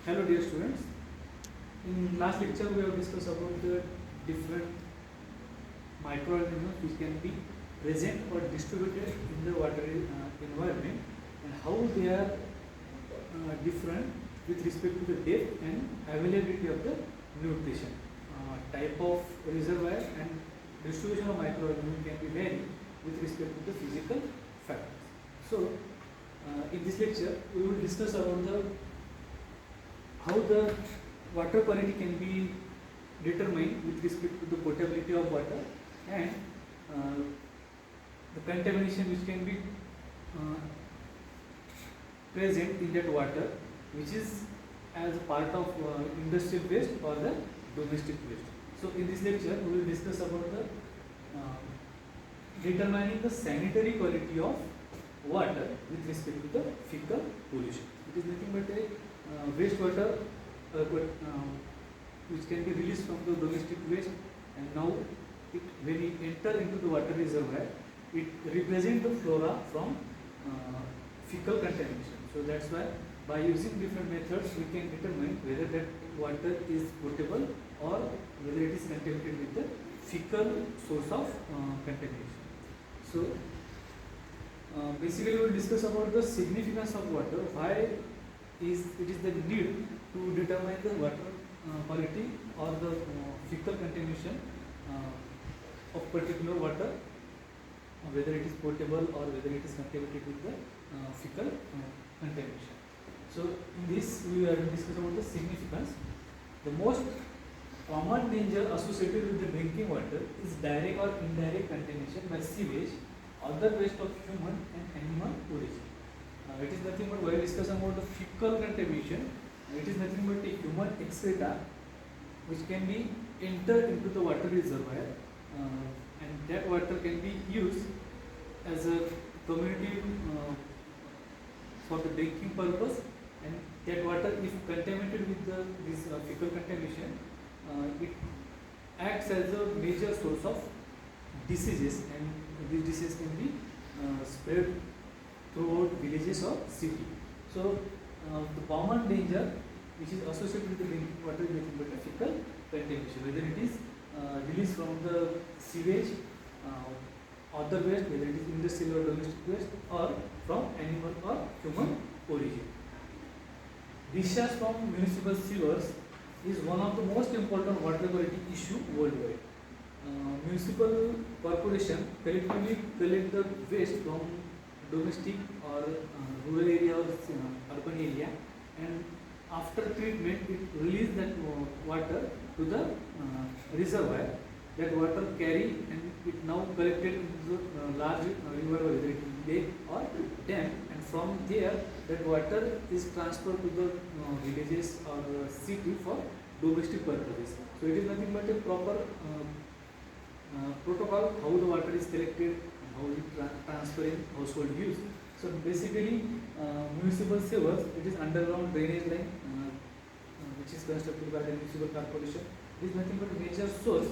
Hello dear students. In last lecture we have discussed about the different microorganisms which can be present or distributed in the water environment and how they are different with respect to the depth and availability of the nutrition. Type of reservoir and distribution of microorganisms can be varied with respect to the physical factors. So in this lecture we will discuss about the how the water quality can be determined with respect to the potability of water and the contamination which can be present in that water, which is as a part of industrial waste or the domestic waste. So in this lecture we will discuss about the determining the sanitary quality of water with respect to the fecal pollution. It is nothing but a wastewater which can be released from the domestic waste, and now when it enter into the water reservoir, it represents the flora from fecal contamination. So that's why by using different methods we can determine whether that water is potable or whether it is contaminated with the fecal source of contamination. So basically we will discuss about the significance of water, why it is the need to determine the water quality or the fecal contamination of particular water, whether it is potable or whether it is contaminated with the fecal contamination. So in this we are discussing about the significance. The most common danger associated with the drinking water is direct or indirect contamination by sewage, other waste of human and animal origin. It is nothing but while discussing about the fecal contamination, it is nothing but a human excreta which can be entered into the water reservoir, and that water can be used as a community for the drinking purpose, and that water if contaminated with this fecal contamination, it acts as a major source of diseases, and these diseases can be spread throughout villages or city. So the common danger which is associated with the drinking water is nothing but a fecal contamination, whether it is released from the sewage, other waste, whether it is industrial or domestic waste, or from animal or human origin. Discharge from municipal sewers is one of the most important water quality issue worldwide. Municipal corporation collectively collect the waste from domestic or rural area or urban area, and after treatment it release that water to the reservoir. That water carry and it now collected into the large river, whether it is lake or dam, and from there that water is transferred to the villages or city for domestic purposes. So it is nothing but a proper protocol how the water is collected and how it transfer in household use. So basically municipal sewers, it is underground drainage line which is constructed by the municipal corporation. It is nothing but a major source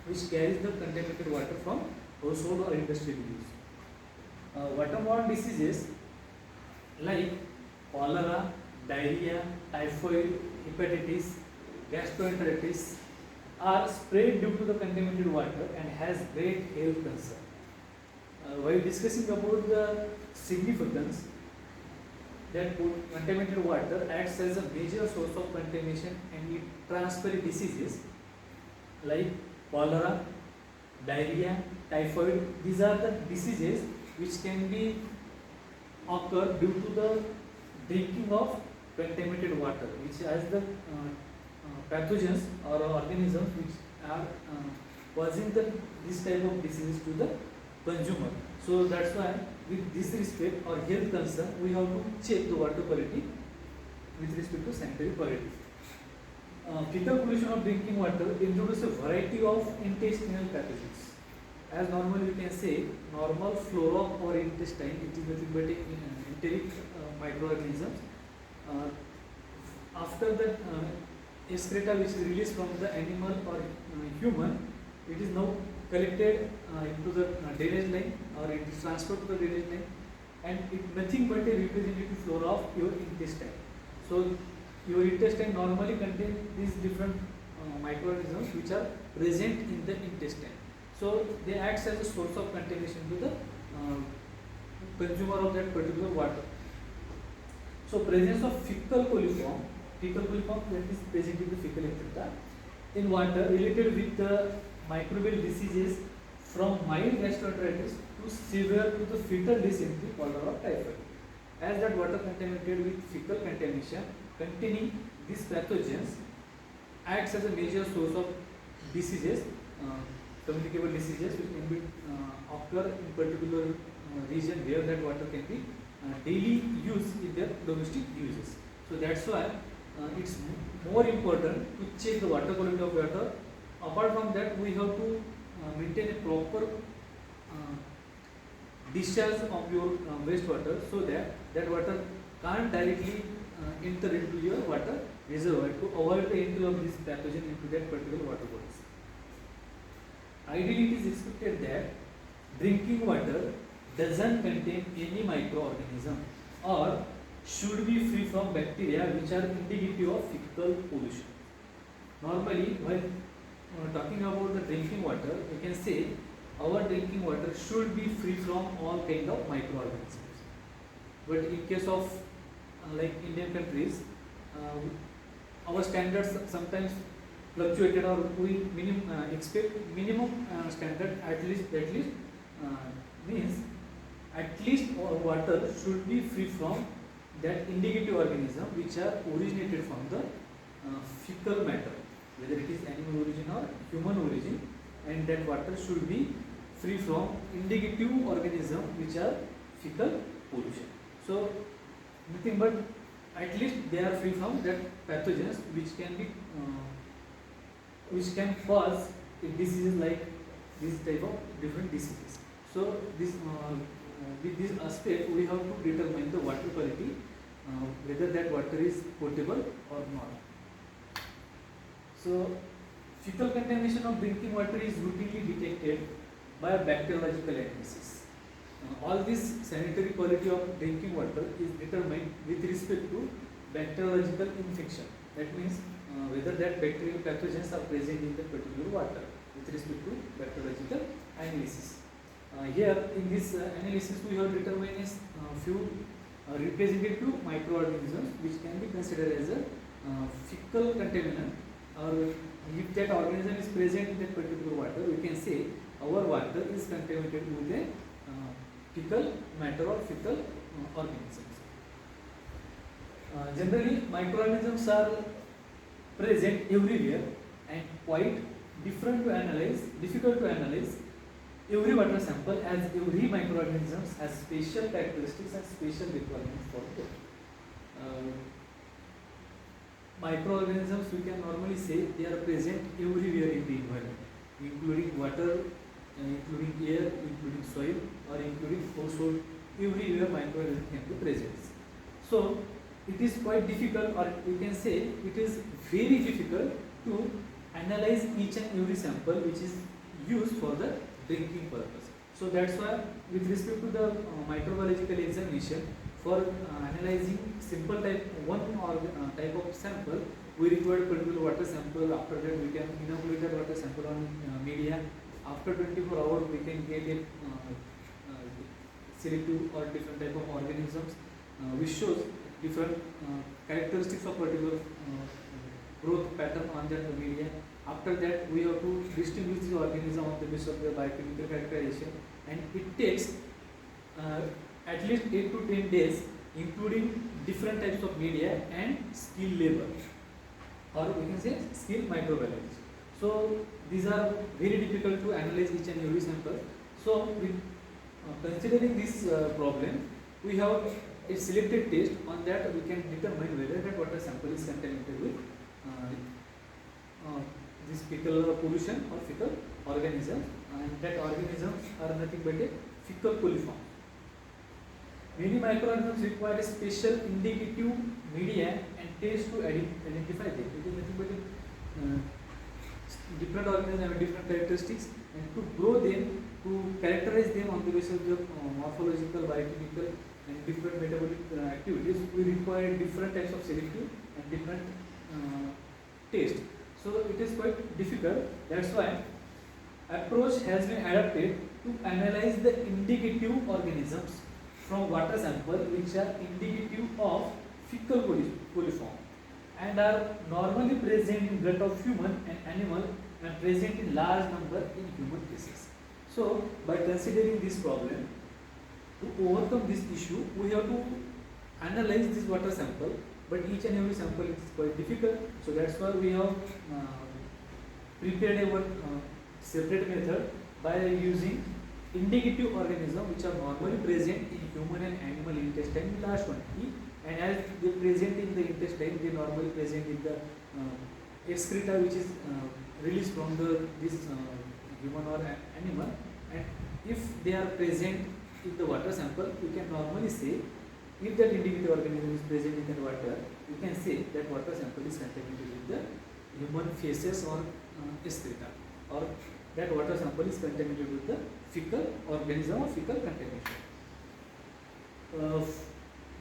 which carries the contaminated water from household or industrial use. Waterborne diseases like cholera, diarrhea, typhoid, hepatitis, gastroenteritis are spread due to the contaminated water and has great health concern. While discussing about the significance, that contaminated water acts as a major source of contamination and it transfers diseases like cholera, diarrhea, typhoid. These are the diseases which can be occur due to the drinking of contaminated water, which has the pathogens or organisms which are causing this type of disease to the consumer. So that's why with this respect or health concern, we have to check the water quality with respect to sanitary quality. Fecal pollution of drinking water introduces a variety of intestinal pathogens. As normally we can say, normal flora of our intestine, it is nothing but enteric microorganisms. After that excreta which is released from the animal or human, it is now collected into the drainage line, or it is transferred to the drainage line, and it nothing but a representative flora of your intestine. So your intestine normally contain these different microorganisms which are present in the intestine. So they acts as a source of contamination to the consumer of that particular water. So presence of fecal coliform that is present in the fecal excreta in water related with the microbial diseases from mild gastroenteritis to severe to the fetal dysentery, cholera or typhoid. As that water contaminated with fecal contamination containing these pathogens acts as a major source of diseases, communicable diseases which can be occur in particular region where that water can be daily used in their domestic uses. So that's why it's more important to check the water quality of water. Apart from that, we have to maintain a proper discharge of your wastewater so that that water can't directly enter into your water reservoir to avoid the entry of this pathogen into that particular water bodies. Ideally, it is expected that drinking water doesn't contain any microorganism or should be free from bacteria which are indicative of fecal pollution. Normally, while talking about the drinking water, we can say our drinking water should be free from all kind of microorganisms. But in case of like Indian countries, our standards sometimes fluctuated, or we expect minimum standard at least means at least our water should be free from that indicative organism which are originated from the fecal matter, whether it is animal origin or human origin, and that water should be free from indicative organism which are fecal pollution. So nothing but at least they are free from that pathogens which can be which can cause diseases like this type of different diseases. So this with this aspect we have to determine the water quality, whether that water is potable or not. So fecal contamination of drinking water is routinely detected by a bacteriological analysis. All this sanitary quality of drinking water is determined with respect to bacteriological infection. That means whether that bacterial pathogens are present in the particular water with respect to bacteriological analysis. Here in this analysis we have determined a few representative microorganisms which can be considered as a fecal contaminant, or if that organism is present in that particular water, we can say our water is contaminated with a fecal matter or fecal organisms. Generally, microorganisms are present everywhere and quite difficult to analyze every water sample, as every microorganisms has special characteristics and special requirements for them. Microorganisms, we can normally say they are present everywhere in the environment, including water, including air, including soil, or including household. Everywhere microorganisms can be present. So it is quite difficult, or we can say it is very difficult to analyze each and every sample which is used for the drinking purpose. So that's why with respect to the microbiological examination, for analyzing simple type type of sample, we require particular water sample. After that we can inoculate that water sample on media. After 24 hours we can get a selective or different type of organisms which shows different characteristics of particular growth pattern on that media. After that we have to distinguish the organism on the basis of their biochemical characterization, and it takes at least 8 to 10 days, including different types of media and skill labor, or we can say skill microbiology. So these are very difficult to analyze each and every sample. So with considering this problem, we have a selected test. On that we can determine whether that water sample is contaminated with this fecal pollution or fecal organism, and that organisms are nothing but a fecal coliform. Many microorganisms require a special indicative media and test to identify them. It is nothing but different organisms have different characteristics, and to grow them, to characterize them on the basis of the morphological, biochemical and different metabolic activities, we require different types of selective and different taste. So it is quite difficult. That's why approach has been adapted to analyze the indicative organisms from water sample which are indicative of fecal coliform and are normally present in gut of human and animal and present in large number in human cases. So by considering this problem, to overcome this issue, we have to analyze this water sample, but each and every sample is quite difficult. So that's why we have prepared a separate method by using indicative organisms which are normally present in human and animal intestine in large quantity, and as they present in the intestine, they normally present in the excreta which is released from this human or animal, and if they are present in the water sample, we can normally say if that indicative organism is present in the water, we can say that water sample is contaminated with the human feces or excreta, or that water sample is contaminated with the fecal organism or fecal contamination.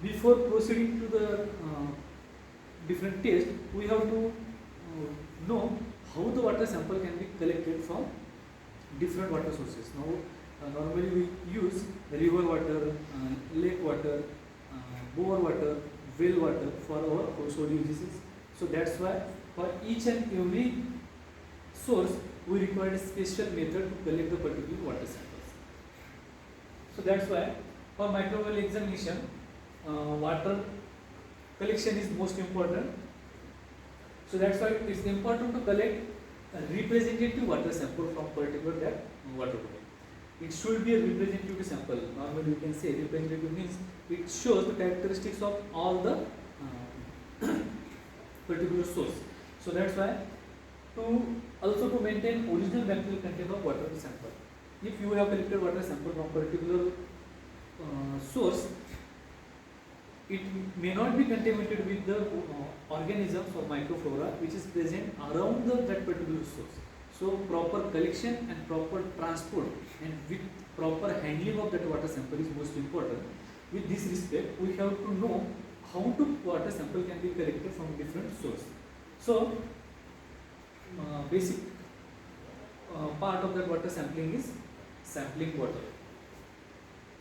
Before proceeding to the different tests, we have to know how the water sample can be collected from different water sources. Now, normally we use river water, lake water, bore water, well water for our household uses. So that's why for each and every source we require a special method to collect the particular water samples. So that's why for microbial examination, water collection is most important. So that's why it's important to collect a representative water sample from particular that water body. It should be a representative sample. Normally we can say representative means it shows the characteristics of all the particular source. So that's why to maintain original bacterial content of water sample. If you have collected water sample from particular source, it may not be contaminated with the organisms or microflora which is present around that particular source. So proper collection and proper transport and with proper handling of that water sample is most important. With this respect, we have to know how to water sample can be collected from different source. So basic part of that water sampling is sampling water.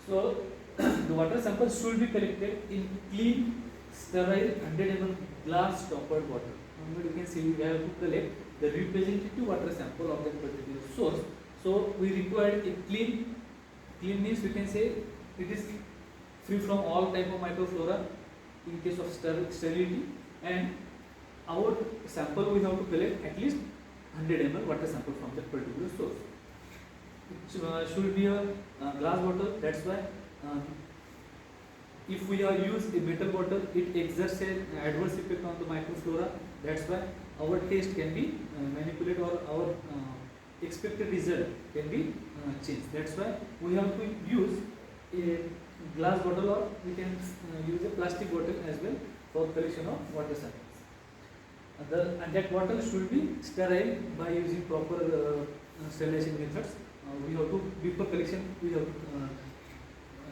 So the water sample should be collected in clean, sterile 100 ml glass stoppered water. Normally you can see we have to collect the representative water sample of that particular source. So we require a clean means we can say it is free from all type of microflora in case of sterility, and our sample we have to collect at least 100 ml water sample from that particular source. It should be a glass bottle. That's why if we are use a metal bottle, it exerts an adverse effect on the microflora. That's why our taste can be manipulated or our expected result can be changed. That's why we have to use a glass bottle, or we can use a plastic bottle as well for collection of water samples. And that bottle should be sterile by using proper sterilization methods. We have to, before collection, we have to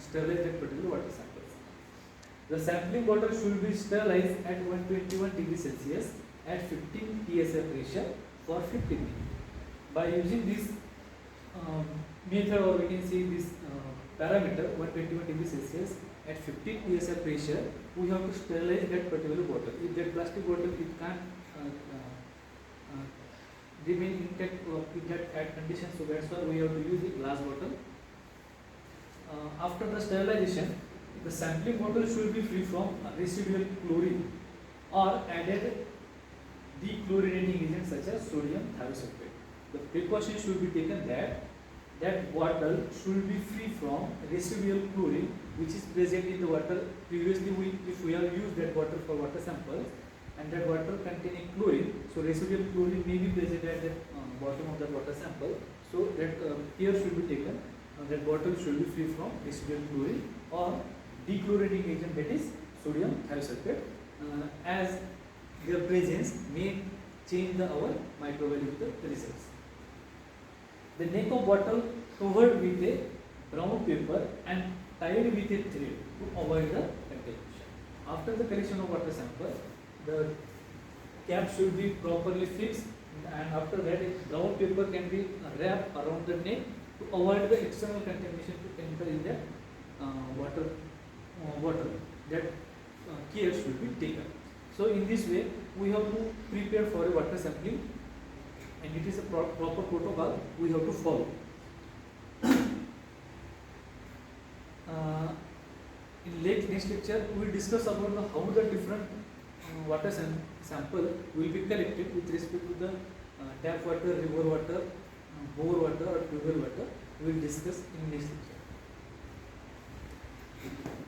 sterilize that particular water samples. The sampling bottle should be sterilized at 121 degrees Celsius at 15 psi pressure for 15 minutes. By using this method, or we can see this parameter 121 degrees Celsius at 15 psi pressure, we have to sterilize that particular bottle. If that plastic bottle it can't remain intact in that condition, so that's why we have to use a glass bottle. After the sterilization, the sampling bottle should be free from residual chlorine or added dechlorinating agents such as sodium thiosulfate. The precaution should be taken that bottle should be free from residual chlorine which is present in the water. Previously, if we have used that bottle for water samples and that water containing chlorine, so residual chlorine may be present at the bottom of that water sample. So that care should be taken. That bottle should be free from residual chlorine or dechlorinating agent, that is sodium thiosulfate, as their presence may change our microbiological results. The neck of bottle covered with a brown paper and tied with a thread to avoid the contamination. After the collection of water sample, the cap should be properly fixed, and after that brown paper can be wrapped around the neck to avoid the external contamination to enter in the water. That care should be taken. So in this way we have to prepare for a water sampling, and it is a proper protocol we have to follow. In next lecture we will discuss about how the different water sample will be collected with respect to the tap water, river water, bore water or tube well water. We will discuss in next lecture.